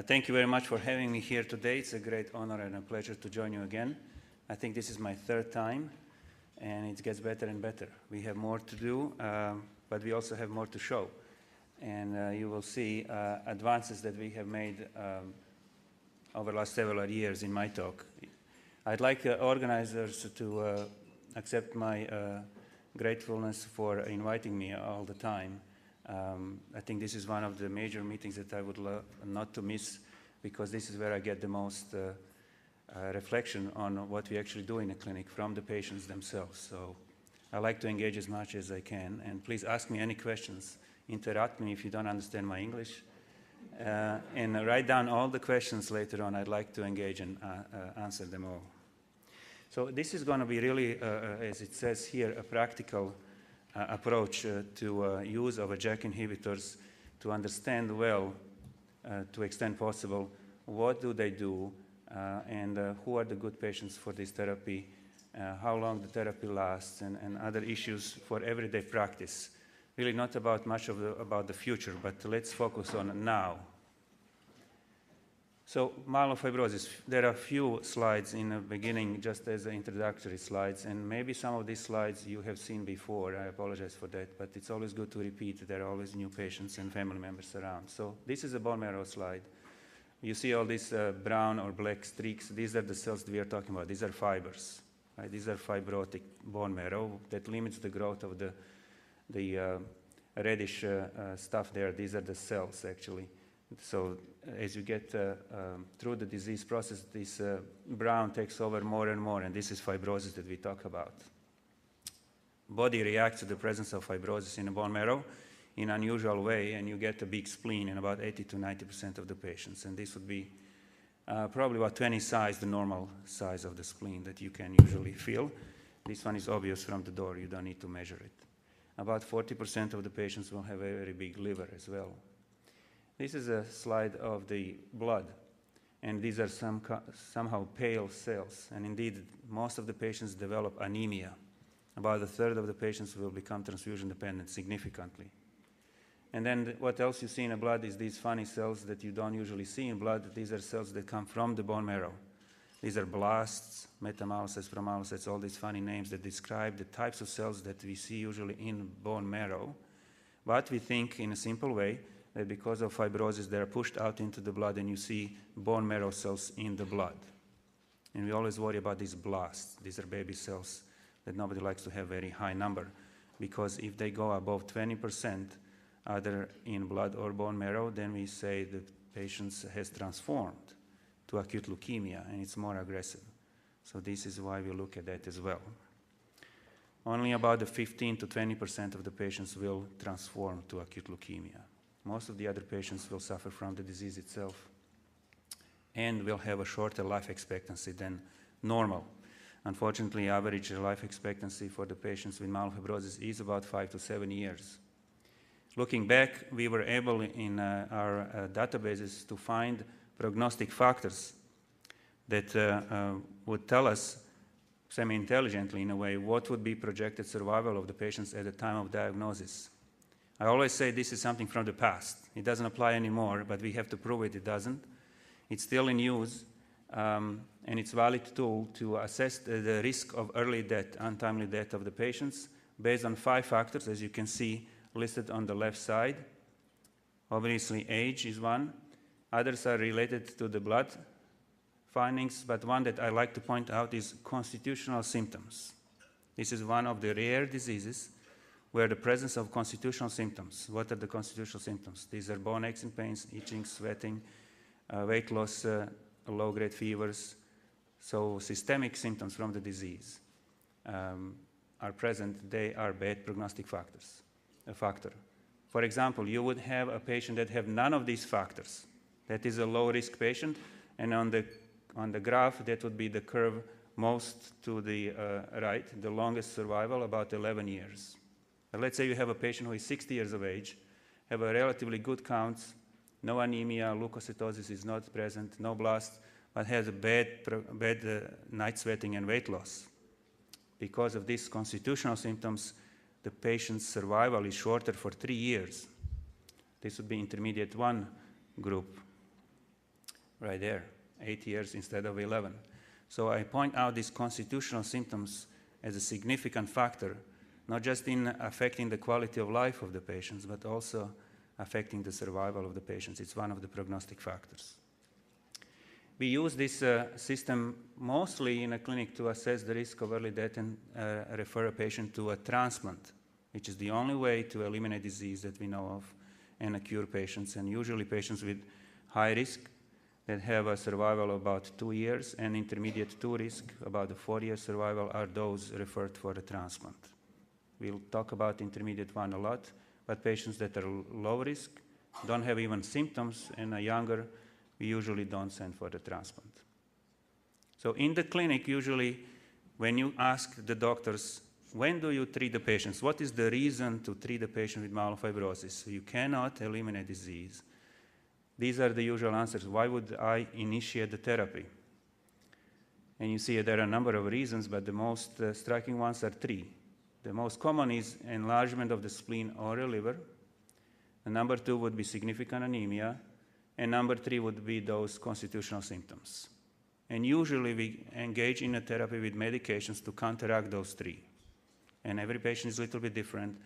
Thank you very much for having me here today. It's a great honor and a pleasure to join you again. I think this is my third time, and it gets better and better. We have more to do, but we also have more to show. And you will see advances that we have made over the last several years in my talk. I'd like organizers to accept my gratefulness for inviting me all the time. I think this is one of the major meetings that I would love not to miss, because this is where I get the most reflection on what we actually do in the clinic from the patients themselves. So I like to engage as much as I can, and please ask me any questions. Interrupt me if you don't understand my English, and write down all the questions later on. I'd like to engage and answer them all. So this is going to be really, as it says here, a practical approach to use of JAK inhibitors to understand well, to extent possible, what do they do, and who are the good patients for this therapy, how long the therapy lasts, and other issues for everyday practice. Really not about much of about the future, but let's focus on now. So myelofibrosis, there are a few slides in the beginning just as introductory slides, and maybe some of these slides you have seen before. I apologize for that, but it's always good to repeat. There are always new patients and family members around. So this is a bone marrow slide. You see all these brown or black streaks. These are the cells that we are talking about. These are fibers. Right? These are fibrotic bone marrow that limits the growth of the reddish stuff there. These are the cells, actually. So as you get through the disease process, this brown takes over more and more, and this is fibrosis that we talk about. Body reacts to the presence of fibrosis in the bone marrow in an unusual way, and you get a big spleen in about 80 to 90% of the patients. And this would be probably about 20 size, the normal size of the spleen that you can usually feel. This one is obvious from the door. You don't need to measure it. About 40% of the patients will have a very big liver as well. This is a slide of the blood, and these are somehow pale cells. And indeed, most of the patients develop anemia. About a third of the patients will become transfusion dependent significantly. And then what else you see in the blood is these funny cells that you don't usually see in blood. These are cells that come from the bone marrow. These are blasts, metamyelocytes, promyelocytes, all these funny names that describe the types of cells that we see usually in bone marrow. But we think in a simple way that because of fibrosis, they are pushed out into the blood, and you see bone marrow cells in the blood. And we always worry about these blasts. These are baby cells that nobody likes to have very high number, because if they go above 20%, either in blood or bone marrow, then we say the patient has transformed to acute leukemia, and it's more aggressive. So this is why we look at that as well. Only about the 15 to 20% of the patients will transform to acute leukemia. Most of the other patients will suffer from the disease itself and will have a shorter life expectancy than normal. Unfortunately, average life expectancy for the patients with myelofibrosis is about 5 to 7 years. Looking back, we were able in our databases to find prognostic factors that would tell us semi-intelligently, in a way, what would be projected survival of the patients at the time of diagnosis. I always say this is something from the past. It doesn't apply anymore, but we have to prove it doesn't. It's still in use, and it's a valid tool to assess the risk of early death, untimely death of the patients, based on 5 factors, as you can see listed on the left side. Obviously, age is one. Others are related to the blood findings, but one that I like to point out is constitutional symptoms. This is one of the rare diseases where the presence of constitutional symptoms. What are the constitutional symptoms? These are bone aches and pains, itching, sweating, weight loss, low-grade fevers. So systemic symptoms from the disease are present. They are bad prognostic factors. For example, you would have a patient that have none of these factors. That is a low-risk patient, and on the graph, that would be the curve most to the right, the longest survival, about 11 years. Let's say you have a patient who is 60 years of age, have a relatively good counts, no anemia, leukocytosis is not present, no blast, but has a bad night sweating and weight loss. Because of these constitutional symptoms, the patient's survival is shorter for 3 years. This would be intermediate 1 group. right there, 8 years instead of 11. So I point out these constitutional symptoms as a significant factor, not just in affecting the quality of life of the patients, but also affecting the survival of the patients. It's one of the prognostic factors. We use this system mostly in a clinic to assess the risk of early death and refer a patient to a transplant, which is the only way to eliminate disease that we know of and cure patients. And usually patients with high risk that have a survival of about 2 years and intermediate 2 risk, about a 4-year survival, are those referred for a transplant. We'll talk about intermediate 1 a lot, but patients that are low risk, don't have even symptoms, and are younger, we usually don't send for the transplant. So in the clinic, usually, when you ask the doctors, when do you treat the patients? What is the reason to treat the patient with myelofibrosis? You cannot eliminate disease. These are the usual answers. Why would I initiate the therapy? And you see there are a number of reasons, but the most striking ones are 3. The most common is enlargement of the spleen or the liver. And number 2 would be significant anemia. And number 3 would be those constitutional symptoms. And usually we engage in a therapy with medications to counteract those 3. And every patient is a little bit different,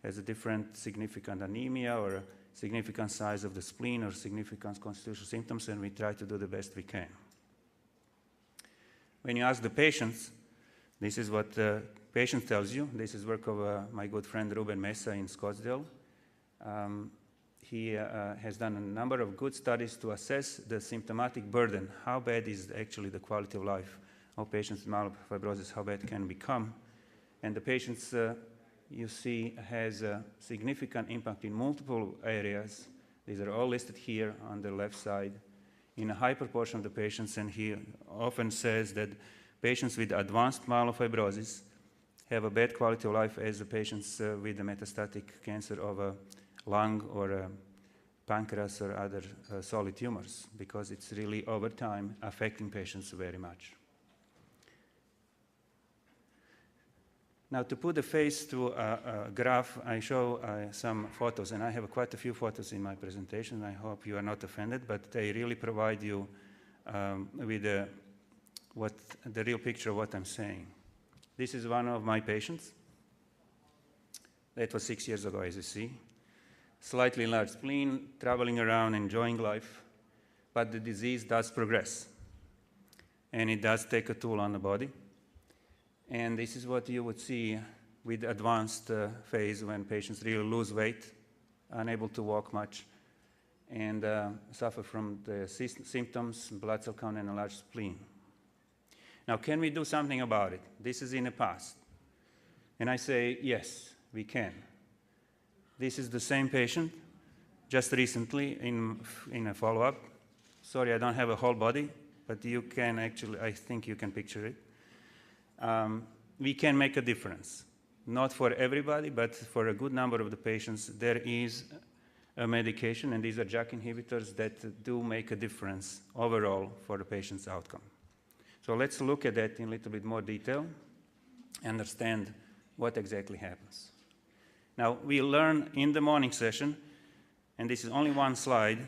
has a different significant anemia or a significant size of the spleen or significant constitutional symptoms, and we try to do the best we can. When you ask the patients, this is what the patient tells you. This is work of my good friend Ruben Mesa in Scottsdale. He has done a number of good studies to assess the symptomatic burden. How bad is actually the quality of life of patients with myelofibrosis, how bad it can become. And the patients, you see, has a significant impact in multiple areas. These are all listed here on the left side in a high proportion of the patients, and he often says that patients with advanced myelofibrosis have a bad quality of life as the patients with the metastatic cancer of a lung or pancreas or other solid tumors, because it's really over time affecting patients very much. Now, to put a face to a graph, I show some photos, and I have quite a few photos in my presentation. I hope you are not offended, but they really provide you with the real picture of what I'm saying. This is one of my patients. That was 6 years ago, as you see. Slightly enlarged spleen, traveling around, enjoying life, but the disease does progress, and it does take a toll on the body. And this is what you would see with advanced phase when patients really lose weight, unable to walk much, and suffer from the symptoms, blood cell count, and enlarged spleen. Now, can we do something about it? This is in the past. And I say, yes, we can. This is the same patient, just recently in a follow-up. Sorry, I don't have a whole body, but you can actually, I think you can picture it. We can make a difference. Not for everybody, but for a good number of the patients, there is a medication, and these are JAK inhibitors that do make a difference overall for the patient's outcome. So let's look at that in a little bit more detail, understand what exactly happens. Now, we learn in the morning session, and this is only one slide,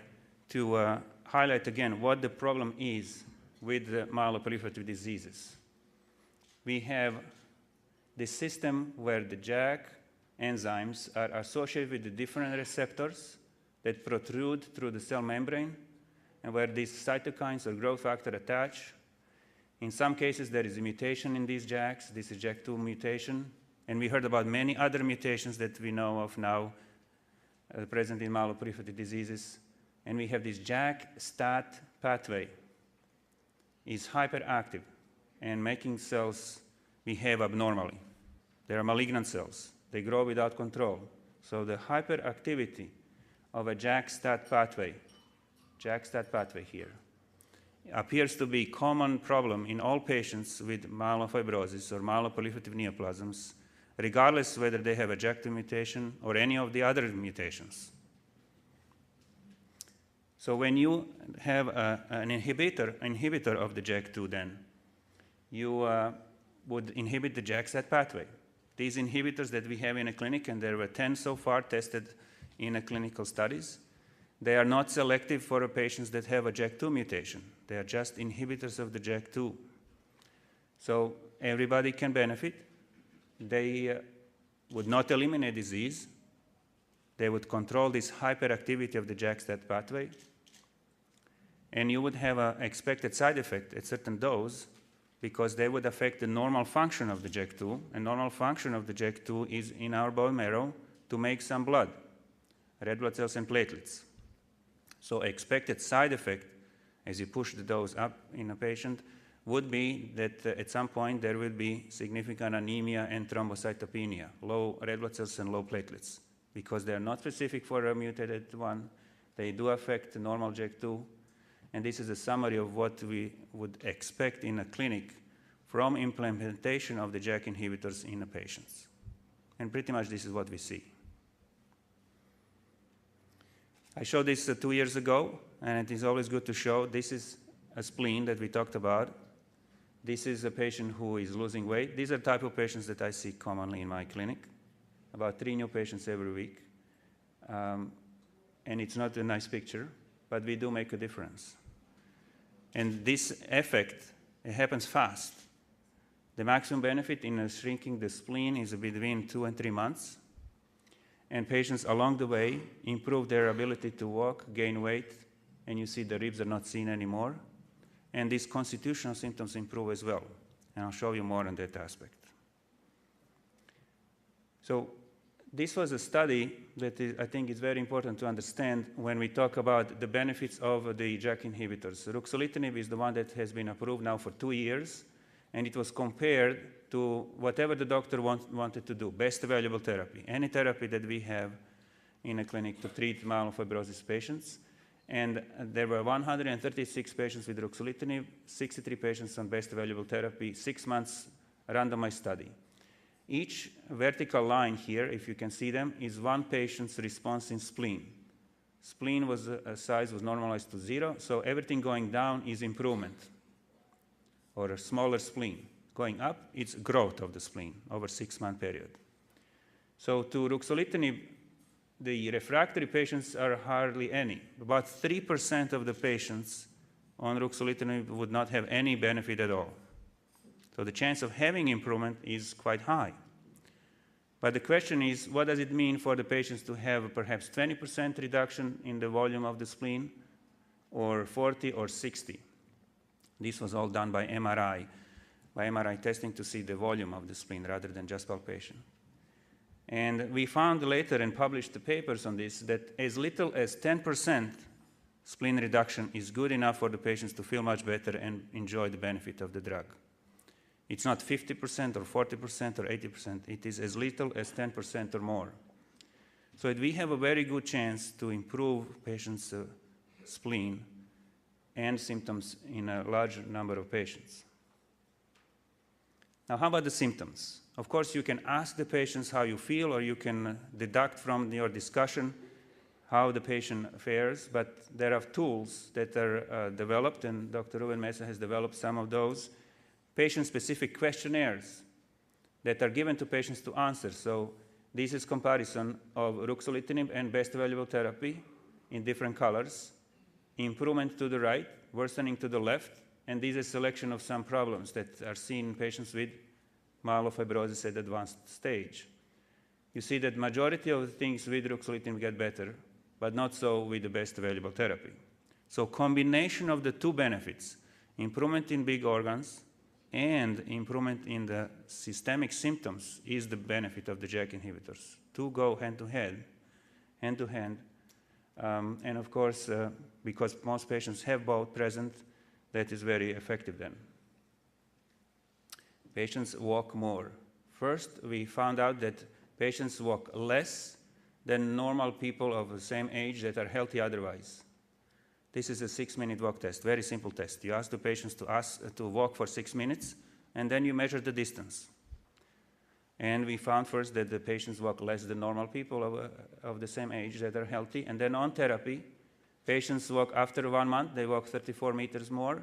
to highlight again what the problem is with the myeloproliferative diseases. We have this system where the JAK enzymes are associated with the different receptors that protrude through the cell membrane, and where these cytokines or growth factor attach. In some cases, there is a mutation in these JAKs. This is JAK2 mutation. And we heard about many other mutations that we know of now present in myeloproliferative diseases. And we have this JAK-STAT pathway is hyperactive and making cells behave abnormally. They are malignant cells. They grow without control. So the hyperactivity of a JAK-STAT pathway here, appears to be a common problem in all patients with myelofibrosis or myeloproliferative neoplasms, regardless whether they have a JAK2 mutation or any of the other mutations. So when you have an inhibitor of the JAK2, then you would inhibit the JAK-STAT pathway. These inhibitors that we have in a clinic, and there were 10 so far tested in clinical studies, They are not selective for patients that have a JAK2 mutation. They are just inhibitors of the JAK2. So everybody can benefit. They would not eliminate disease. They would control this hyperactivity of the JAK-STAT pathway. And you would have an expected side effect at certain dose because they would affect the normal function of the JAK2. And normal function of the JAK2 is in our bone marrow to make some blood, red blood cells and platelets. So expected side effect as you push the dose up in a patient would be that at some point there will be significant anemia and thrombocytopenia, low red blood cells and low platelets, because they are not specific for a mutated one. They do affect the normal JAK2. And this is a summary of what we would expect in a clinic from implementation of the JAK inhibitors in the patients. And pretty much this is what we see. I showed this 2 years ago, and it is always good to show. This is a spleen that we talked about. This is a patient who is losing weight. These are the type of patients that I see commonly in my clinic, about 3 new patients every week. And it's not a nice picture, but we do make a difference. And this effect, it happens fast. The maximum benefit in shrinking the spleen is between 2 and 3 months. And patients along the way improve their ability to walk, gain weight, and you see the ribs are not seen anymore. And these constitutional symptoms improve as well. And I'll show you more on that aspect. So this was a study that I think is very important to understand when we talk about the benefits of the JAK inhibitors. Ruxolitinib is the one that has been approved now for 2 years, and it was compared to whatever the doctor wanted to do, best available therapy, any therapy that we have in a clinic to treat myelofibrosis patients. And there were 136 patients with ruxolitinib, 63 patients on best available therapy, 6 months randomized study. Each vertical line here, if you can see them, is one patient's response in spleen. Spleen size was normalized to 0, so everything going down is improvement, or a smaller spleen. Going up, it's growth of the spleen over a 6-month period. So to ruxolitinib, the refractory patients are hardly any. About 3% of the patients on ruxolitinib would not have any benefit at all. So the chance of having improvement is quite high. But the question is, what does it mean for the patients to have perhaps 20% reduction in the volume of the spleen, or 40 or 60? This was all done by MRI testing to see the volume of the spleen rather than just palpation. And we found later and published the papers on this that as little as 10% spleen reduction is good enough for the patients to feel much better and enjoy the benefit of the drug. It's not 50% or 40% or 80%. It is as little as 10% or more. So we have a very good chance to improve patients' spleen and symptoms in a large number of patients. Now, how about the symptoms? Of course, you can ask the patients how you feel, or you can deduct from your discussion how the patient fares, but there are tools that are developed, and Dr. Ruben Mesa has developed some of those, patient-specific questionnaires that are given to patients to answer. So this is comparison of ruxolitinib and best available therapy in different colors, improvement to the right, worsening to the left, and this is a selection of some problems that are seen in patients with myelofibrosis at advanced stage. You see that majority of the things with ruxolitinib get better, but not so with the best available therapy. So combination of the two benefits, improvement in big organs and improvement in the systemic symptoms, is the benefit of the JAK inhibitors. Two go hand to hand. And of course, because most patients have both present, that is very effective then. Patients walk more. First, we found out that patients walk less than normal people of the same age that are healthy otherwise. This is a 6-minute walk test, very simple test. You ask the patients to walk for 6 minutes, and then you measure the distance. And we found first that the patients walk less than normal people of the same age that are healthy. And then on therapy, patients walk after 1 month, they walk 34 meters more.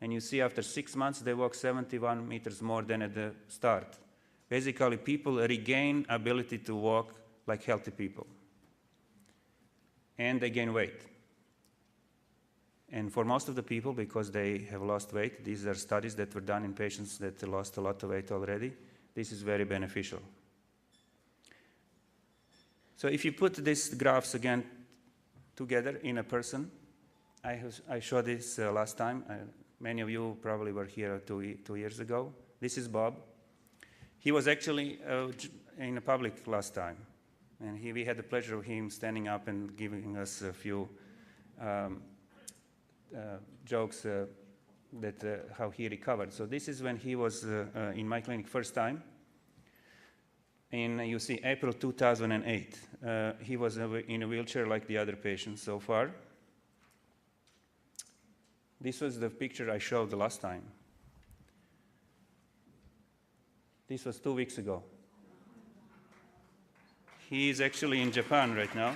And you see after 6 months, they walk 71 meters more than at the start. Basically, people regain ability to walk like healthy people. and they gain weight. And for most of the people, because they have lost weight, these are studies that were done in patients that lost a lot of weight already, this is very beneficial. So if you put these graphs again together in a person, I showed this last time. Many of you probably were here 2 years ago. This is Bob. He was actually in the public last time, and we had the pleasure of him standing up and giving us a few jokes how he recovered. So this is when he was in my clinic first time. You see, April 2008. He was in a wheelchair like the other patients so far. This was the picture I showed the last time. This was 2 weeks ago. He is actually in Japan right now.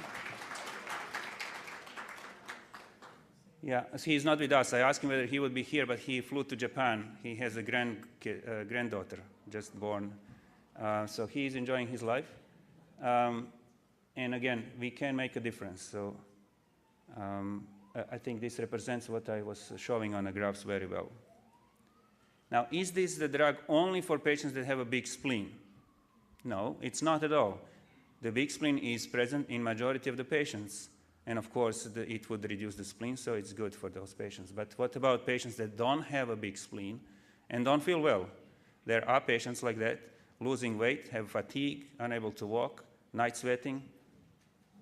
Yeah, he is not with us. I asked him whether he would be here, but he flew to Japan. He has a granddaughter just born. So he is enjoying his life. And again, we can make a difference. So I think this represents what I was showing on the graphs very well. Now, is this the drug only for patients that have a big spleen? No, it's not at all. The big spleen is present in majority of the patients. And of course, it would reduce the spleen, so it's good for those patients. But what about patients that don't have a big spleen and don't feel well? There are patients like that, losing weight, have fatigue, unable to walk, night sweating.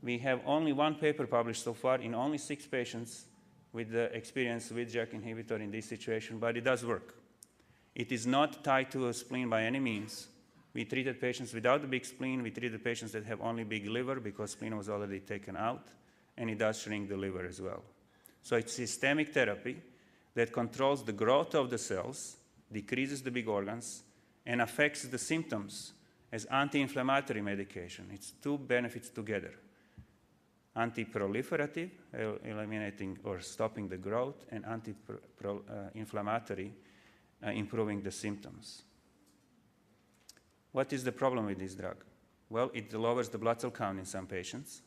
We have only one paper published so far in only 6 patients with the experience with JAK inhibitor in this situation, but it does work. It is not tied to a spleen by any means. We treated patients without a big spleen. We treated patients that have only big liver because spleen was already taken out, and it does shrink the liver as well. So it's systemic therapy that controls the growth of the cells, decreases the big organs, and affects the symptoms as anti-inflammatory medication. It's 2 benefits together. Anti-proliferative, eliminating or stopping the growth, and anti-inflammatory, improving the symptoms. What is the problem with this drug? Well, it lowers the blood cell count in some patients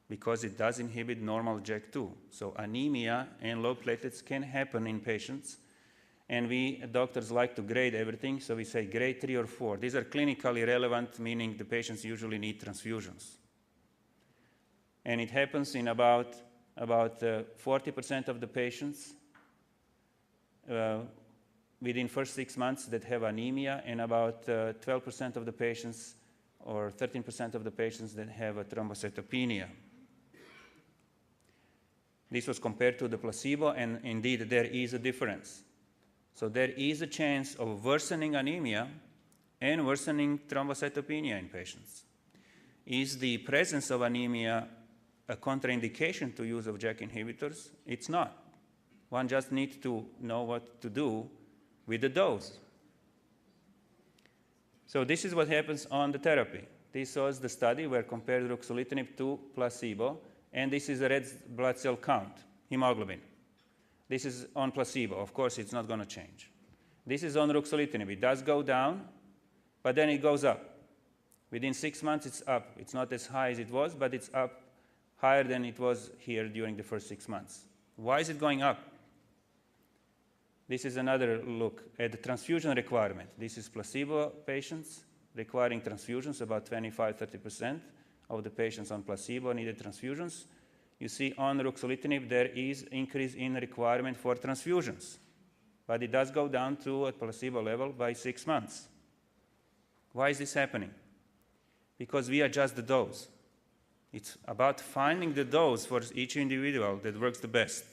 because it does inhibit normal JAK2. So anemia and low platelets can happen in patients. And we doctors like to grade everything, so we say grade 3 or 4. These are clinically relevant, meaning the patients usually need transfusions. And it happens in about 40% of the patients within first 6 months that have anemia, and about 12% of the patients or 13% of the patients that have a thrombocytopenia. This was compared to the placebo, and indeed there is a difference. So there is a chance of worsening anemia and worsening thrombocytopenia in patients. Is the presence of anemia a contraindication to use of JAK inhibitors? It's not. One just needs to know what to do with the dose. So this is what happens on the therapy. This was the study where compared ruxolitinib to placebo, and this is the red blood cell count, hemoglobin. This is on placebo. Of course, it's not going to change. This is on ruxolitinib. It does go down, but then it goes up. Within 6 months, it's up. It's not as high as it was, but it's up higher than it was here during the first 6 months. Why is it going up? This is another look at the transfusion requirement. This is placebo patients requiring transfusions. About 25–30% of the patients on placebo needed transfusions. You see on ruxolitinib there is increase in requirement for transfusions, but it does go down to a placebo level by 6 months. Why is this happening? Because we adjust the dose. It's about finding the dose for each individual that works the best.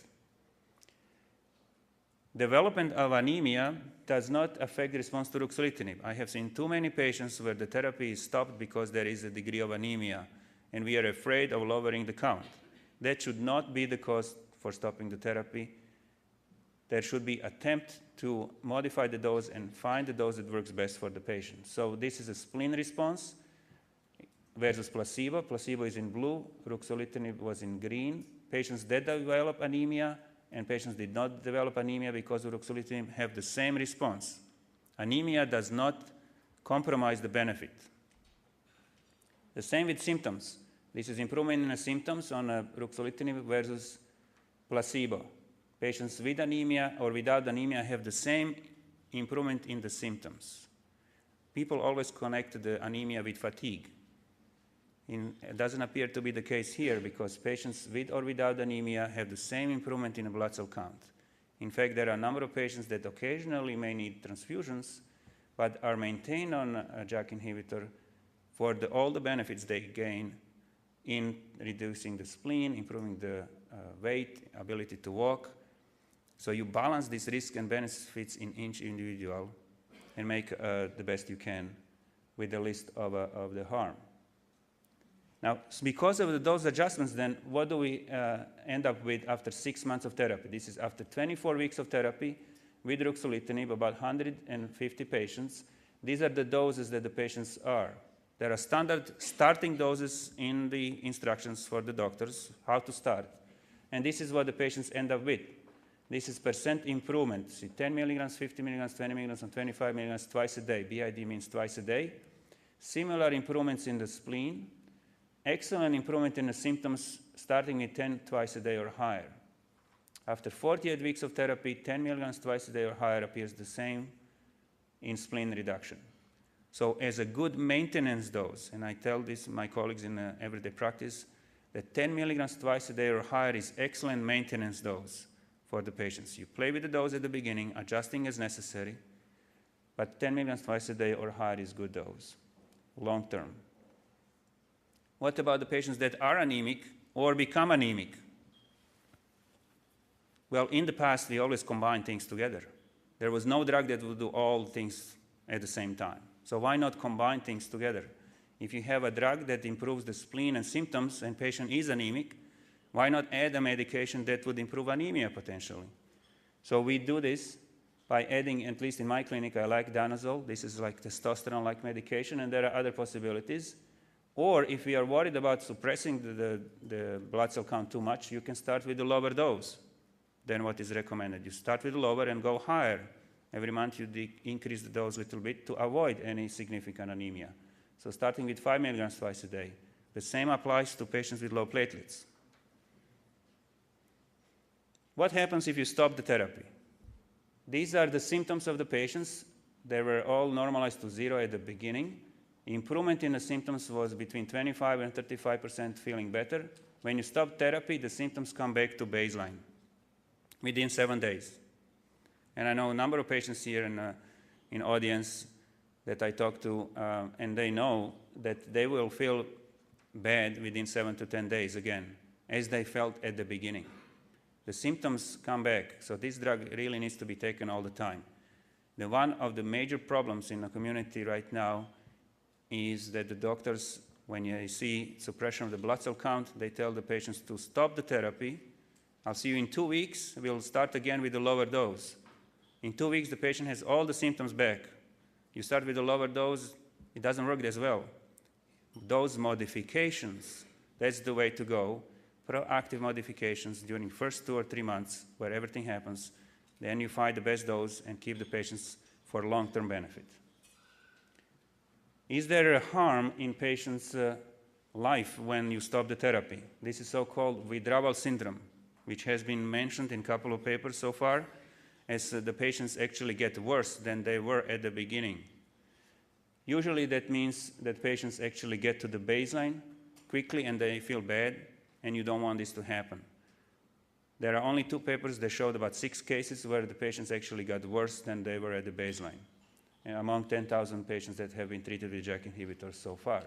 Development of anemia does not affect the response to ruxolitinib. I have seen too many patients where the therapy is stopped because there is a degree of anemia, and we are afraid of lowering the count. That should not be the cause for stopping the therapy. There should be attempt to modify the dose and find the dose that works best for the patient. So this is a spleen response versus placebo. Placebo is in blue, ruxolitinib was in green. Patients did develop anemia, and patients did not develop anemia because ruxolitinib have the same response. Anemia does not compromise the benefit. The same with symptoms. This is improvement in the symptoms on Ruxolitinib versus placebo. Patients with anemia or without anemia have the same improvement in the symptoms. People always connect the anemia with fatigue. It doesn't appear to be the case here because patients with or without anemia have the same improvement in the blood cell count. In fact, there are a number of patients that occasionally may need transfusions but are maintained on a JAK inhibitor for all the benefits they gain in reducing the spleen, improving the weight, ability to walk. So you balance these risks and benefits in each individual and make the best you can with the list of the harm. Now, because of the dose adjustments, then what do we end up with after 6 months of therapy? This is after 24 weeks of therapy with Ruxolitinib, about 150 patients. These are the doses that the patients are. There are standard starting doses in the instructions for the doctors, how to start. And this is what the patients end up with. This is percent improvement. See, 10 milligrams, 50 milligrams, 20 milligrams, and 25 milligrams twice a day. BID means twice a day. Similar improvements in the spleen. Excellent improvement in the symptoms starting with 10 twice a day or higher. After 48 weeks of therapy, 10 milligrams twice a day or higher appears the same in spleen reduction. So as a good maintenance dose, and I tell this my colleagues in everyday practice, that 10 milligrams twice a day or higher is excellent maintenance dose for the patients. You play with the dose at the beginning, adjusting as necessary, but 10 milligrams twice a day or higher is good dose, long term. What about the patients that are anemic or become anemic? Well, in the past, we always combined things together. There was no drug that would do all things at the same time. So why not combine things together? If you have a drug that improves the spleen and symptoms and patient is anemic, why not add a medication that would improve anemia potentially? So we do this by adding, at least in my clinic, I like danazol. This is like testosterone-like medication, and there are other possibilities. Or if we are worried about suppressing the blood cell count too much, you can start with a lower dose than what is recommended. You start with lower and go higher. Every month you increase the dose a little bit to avoid any significant anemia. So starting with 5 milligrams twice a day. The same applies to patients with low platelets. What happens if you stop the therapy? These are the symptoms of the patients. They were all normalized to 0 at the beginning. Improvement in the symptoms was between 25 and 35% feeling better. When you stop therapy, the symptoms come back to baseline within 7 days. And I know a number of patients here in audience that I talk to, and they know that they will feel bad within 7 to 10 days again, as they felt at the beginning. The symptoms come back, so this drug really needs to be taken all the time. One of the major problems in the community right now is that the doctors, when you see suppression of the blood cell count, they tell the patients to stop the therapy. I'll see you in 2 weeks. We'll start again with a lower dose. In 2 weeks, the patient has all the symptoms back. You start with a lower dose, it doesn't work as well. Dose modifications, that's the way to go. Proactive modifications during first 2 or 3 months where everything happens. Then you find the best dose and keep the patients for long-term benefit. Is there a harm in patients' life when you stop the therapy? This is so-called withdrawal syndrome, which has been mentioned in a couple of papers so far, as the patients actually get worse than they were at the beginning. Usually that means that patients actually get to the baseline quickly and they feel bad, and you don't want this to happen. There are only 2 papers that showed about 6 cases where the patients actually got worse than they were at the baseline, among 10,000 patients that have been treated with JAK inhibitors so far.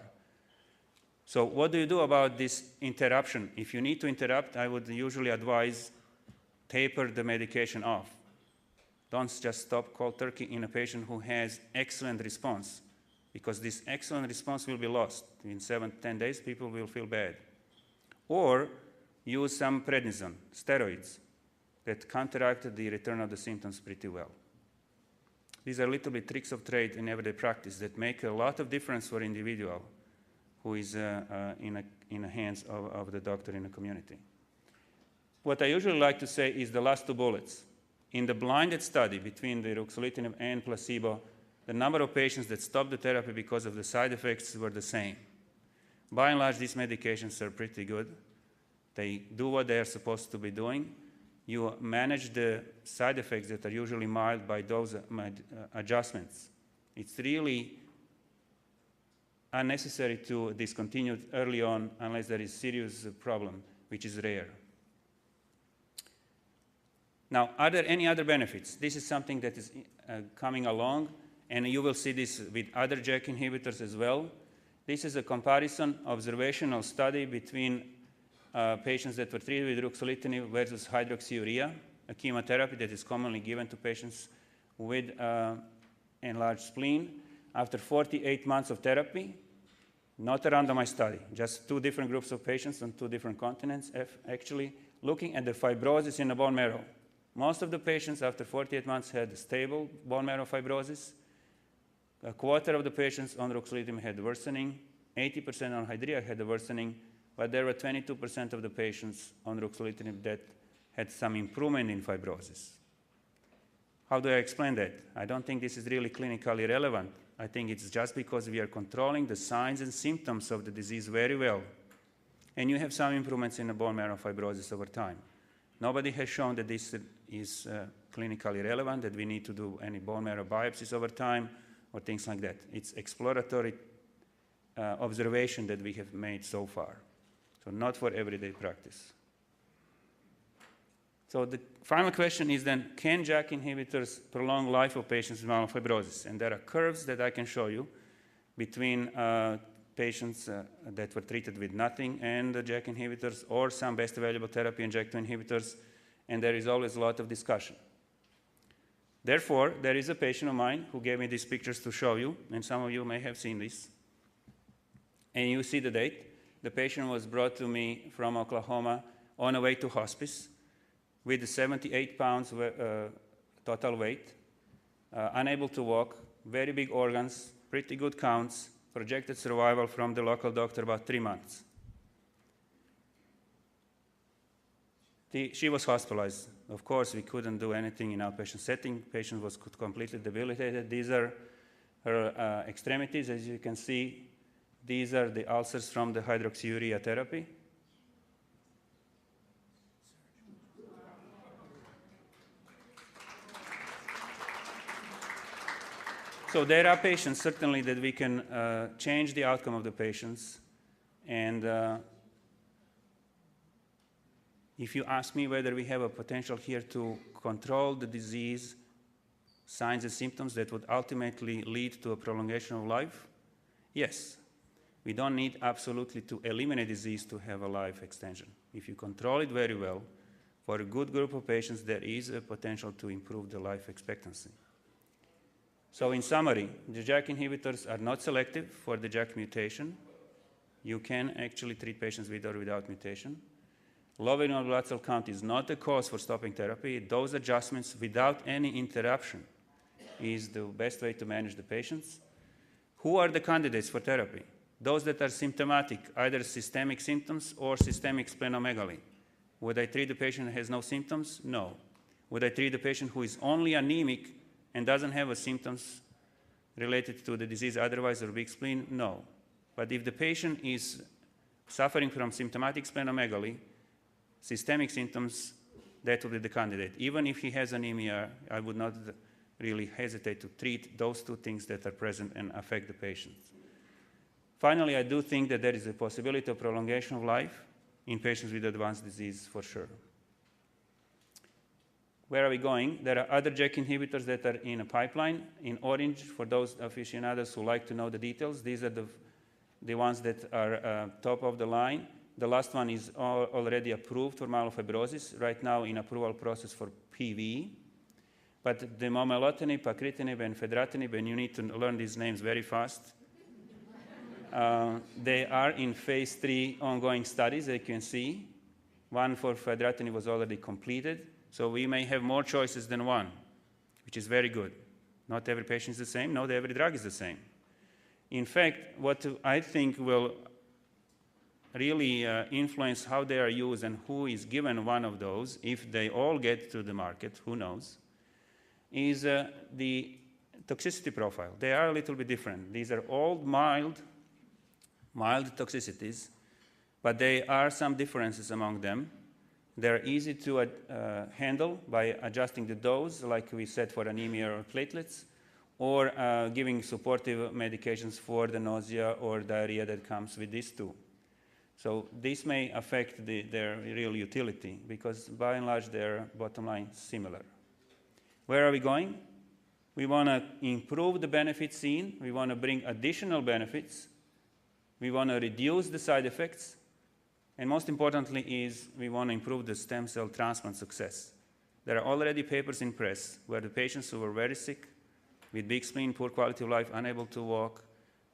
So what do you do about this interruption? If you need to interrupt, I would usually advise taper the medication off. Don't just stop cold turkey in a patient who has excellent response, because this excellent response will be lost. In 7 to 10 days, people will feel bad. Or use some prednisone, steroids, that counteract the return of the symptoms pretty well. These are little bit tricks of trade in everyday practice that make a lot of difference for individual who is in the hands of the doctor in the community. What I usually like to say is the last 2 bullets. In the blinded study between the Ruxolitinib and placebo, the number of patients that stopped the therapy because of the side effects were the same. By and large, these medications are pretty good. They do what they are supposed to be doing. You manage the side effects that are usually mild by those adjustments. It's really unnecessary to discontinue early on unless there is serious problem, which is rare. Now, are there any other benefits? This is something that is coming along, and you will see this with other JAK inhibitors as well. This is a comparison observational study between patients that were treated with ruxolitinib versus hydroxyurea, a chemotherapy that is commonly given to patients with enlarged spleen. After 48 months of therapy, not a randomized study, just two different groups of patients on two different continents, actually looking at the fibrosis in the bone marrow. Most of the patients after 48 months had stable bone marrow fibrosis. A quarter of the patients on ruxolitinib had worsening. 80% on Hydrea had a worsening, but there were 22% of the patients on ruxolitinib that had some improvement in fibrosis. How do I explain that? I don't think this is really clinically relevant. I think it's just because we are controlling the signs and symptoms of the disease very well. And you have some improvements in the bone marrow fibrosis over time. Nobody has shown that this is clinically relevant, that we need to do any bone marrow biopsies over time or things like that. It's exploratory observation that we have made so far. So not for everyday practice. So the final question is then, can JAK inhibitors prolong life of patients with myelofibrosis? And there are curves that I can show you between patients that were treated with nothing and the JAK inhibitors or some best available therapy and JAK2 inhibitors, and there is always a lot of discussion. Therefore, there is a patient of mine who gave me these pictures to show you, and some of you may have seen this. And you see the date. The patient was brought to me from Oklahoma on the way to hospice with 78 pounds total weight, unable to walk, very big organs, pretty good counts, projected survival from the local doctor about 3 months. She was hospitalized. Of course, we couldn't do anything in outpatient setting. Patient was completely debilitated. These are her extremities, as you can see. These are the ulcers from the hydroxyurea therapy. So there are patients, certainly, that we can change the outcome of the patients. And if you ask me whether we have a potential here to control the disease, signs and symptoms that would ultimately lead to a prolongation of life, yes. We don't need absolutely to eliminate disease to have a life extension. If you control it very well, for a good group of patients, there is a potential to improve the life expectancy. So in summary, the JAK inhibitors are not selective for the JAK mutation. You can actually treat patients with or without mutation. Lowering of blood cell count is not the cause for stopping therapy. Those adjustments without any interruption is the best way to manage the patients. Who are the candidates for therapy? Those that are symptomatic, either systemic symptoms or systemic splenomegaly. Would I treat the patient who has no symptoms? No. Would I treat the patient who is only anemic and doesn't have symptoms related to the disease otherwise or big spleen? No. But if the patient is suffering from symptomatic splenomegaly, systemic symptoms, that would be the candidate. Even if he has anemia, I would not really hesitate to treat those two things that are present and affect the patient. Finally, I do think that there is a possibility of prolongation of life in patients with advanced disease for sure. Where are we going? There are other JAK inhibitors that are in a pipeline. In orange, for those aficionados who like to know the details, these are the ones that are top of the line. The last one is already approved for myelofibrosis, right now in approval process for PV. But the momelotinib, pacritinib, and fedratinib, and you need to learn these names very fast. They are in phase 3 ongoing studies, as you can see. One for fedratinib was already completed, so we may have more choices than one, which is very good. Not every patient is the same, not every drug is the same. In fact, what I think will really influence how they are used and who is given one of those, if they all get to the market, who knows, is the toxicity profile. They are a little bit different. These are all mild mild toxicities, but there are some differences among them. They're easy to handle by adjusting the dose, like we said for anemia or platelets, or giving supportive medications for the nausea or diarrhea that comes with these two. So this may affect their real utility, because by and large their bottom line is similar. Where are we going? We want to improve the benefits seen. We want to bring additional benefits. We want to reduce the side effects. And most importantly is we want to improve the stem cell transplant success. There are already papers in press where the patients who were very sick, with big spleen, poor quality of life, unable to walk,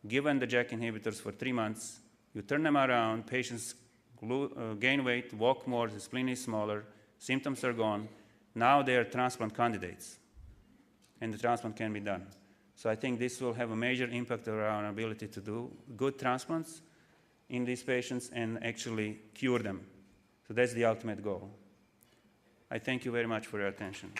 given the JAK inhibitors for 3 months, you turn them around, patients gain weight, walk more, the spleen is smaller, symptoms are gone. Now they are transplant candidates, and the transplant can be done. So I think this will have a major impact on our ability to do good transplants in these patients and actually cure them. So that's the ultimate goal. I thank you very much for your attention.